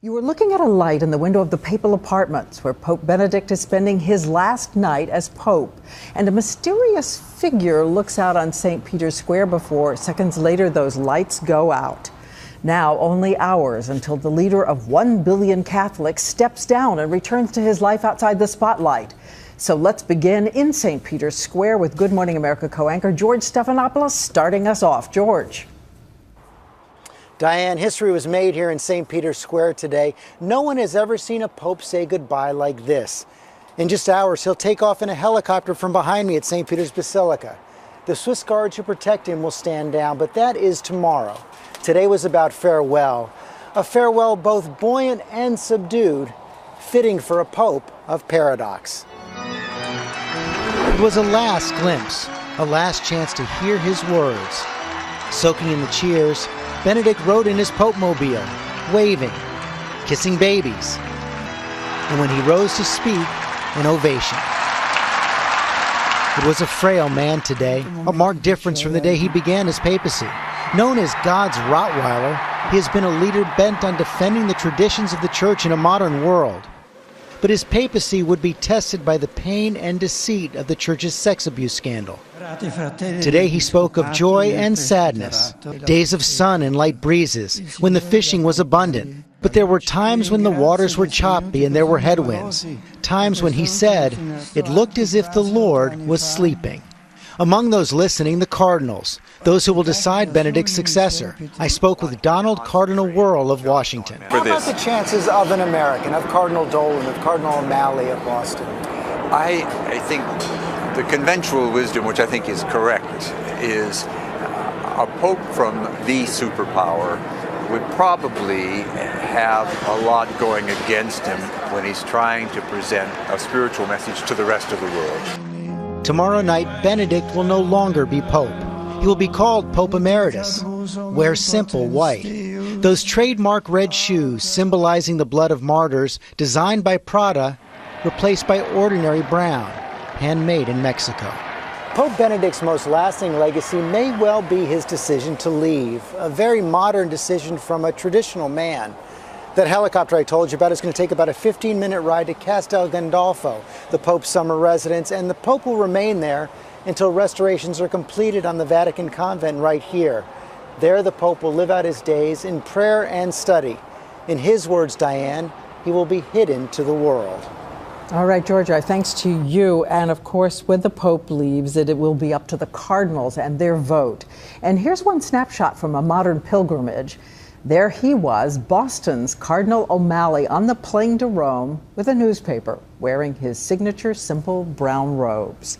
You were looking at a light in the window of the papal apartments where Pope Benedict is spending his last night as Pope. And a mysterious figure looks out on St. Peter's Square before, seconds later, those lights go out. Now, only hours until the leader of 1 billion Catholics steps down and returns to his life outside the spotlight. So let's begin in St. Peter's Square with Good Morning America co-anchor George Stephanopoulos starting us off. George. Diane, history was made here in St. Peter's Square today. No one has ever seen a pope say goodbye like this. In just hours, he'll take off in a helicopter from behind me at St. Peter's Basilica. The Swiss guards who protect him will stand down, but that is tomorrow. Today was about farewell. A farewell both buoyant and subdued, fitting for a pope of paradox. It was a last glimpse, a last chance to hear his words. Soaking in the cheers, Benedict rode in his Pope-mobile, waving, kissing babies. And when he rose to speak, an ovation. It was a frail man today, a marked difference from the day he began his papacy. Known as God's Rottweiler, he has been a leader bent on defending the traditions of the Church in a modern world. But his papacy would be tested by the pain and deceit of the Church's sex abuse scandal. Today he spoke of joy and sadness, days of sun and light breezes, when the fishing was abundant. But there were times when the waters were choppy and there were headwinds, times when he said, it looked as if the Lord was sleeping. Among those listening, the cardinals, those who will decide Benedict's successor. I spoke with Donald Cardinal Wuerl of Washington. How about the chances of an American, of Cardinal Dolan, of Cardinal O'Malley of Boston? I think the conventional wisdom, which I think is correct, is a pope from the superpower would probably have a lot going against him when he's trying to present a spiritual message to the rest of the world. Tomorrow night, Benedict will no longer be Pope. He will be called Pope Emeritus. Wear simple white. Those trademark red shoes symbolizing the blood of martyrs, designed by Prada, replaced by ordinary brown, handmade in Mexico. Pope Benedict's most lasting legacy may well be his decision to leave, a very modern decision from a traditional man. That helicopter I told you about is going to take about a 15-minute ride to Castel Gandolfo, the Pope's summer residence, and the Pope will remain there until restorations are completed on the Vatican convent right here. There the Pope will live out his days in prayer and study. In his words, Diane, he will be hidden to the world. All right, George, our thanks to you. And of course, when the Pope leaves, it will be up to the cardinals and their vote. And here's one snapshot from a modern pilgrimage. There he was, Boston's Cardinal O'Malley, on the plane to Rome with a newspaper, wearing his signature simple brown robes.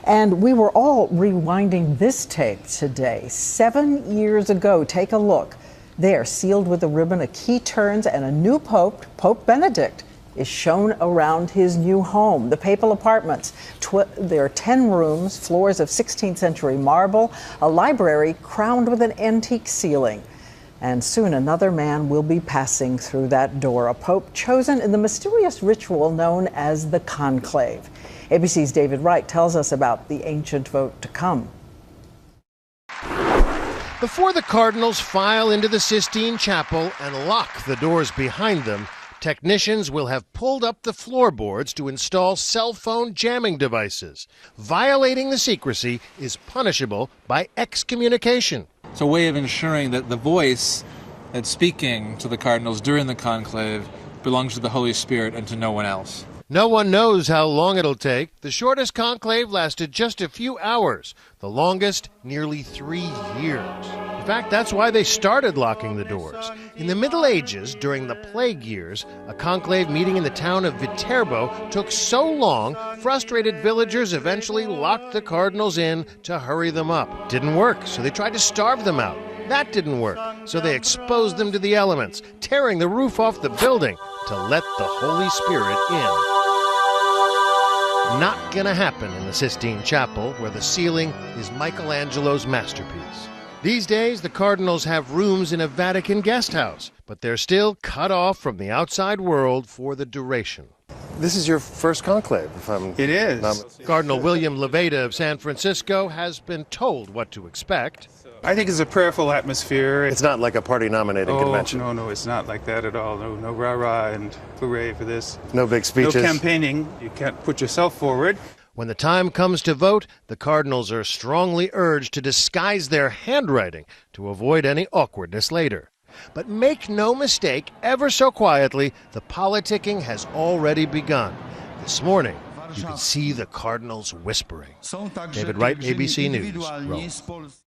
And we were all rewinding this tape today, 7 years ago. Take a look. There, sealed with a ribbon of key turns and a new pope, Pope Benedict, is shown around his new home, the papal apartments. There are 10 rooms, floors of 16th century marble, a library crowned with an antique ceiling. And soon another man will be passing through that door, a pope chosen in the mysterious ritual known as the conclave. ABC's David Wright tells us about the ancient vote to come. Before the cardinals file into the Sistine Chapel and lock the doors behind them, technicians will have pulled up the floorboards to install cell phone jamming devices. Violating the secrecy is punishable by excommunication. It's a way of ensuring that the voice that's speaking to the cardinals during the conclave belongs to the Holy Spirit and to no one else. No one knows how long it'll take. The shortest conclave lasted just a few hours. The longest, nearly 3 years. In fact, that's why they started locking the doors. In the Middle Ages, during the plague years, a conclave meeting in the town of Viterbo took so long, frustrated villagers eventually locked the cardinals in to hurry them up. Didn't work, so they tried to starve them out. That didn't work, so they exposed them to the elements, tearing the roof off the building to let the Holy Spirit in. Not gonna happen in the Sistine Chapel, where the ceiling is Michelangelo's masterpiece. These days, the cardinals have rooms in a Vatican guest house, but they're still cut off from the outside world for the duration. This is your first conclave, if I'm... It is. Cardinal William Levada of San Francisco has been told what to expect. I think it's a prayerful atmosphere. It's not like a party-nominating convention. No, it's not like that at all. No rah-rah and hooray for this. No big speeches. No campaigning. You can't put yourself forward. When the time comes to vote, the cardinals are strongly urged to disguise their handwriting to avoid any awkwardness later. But make no mistake, ever so quietly, the politicking has already begun. This morning, you can see the cardinals whispering. David Wright, ABC News, Rome.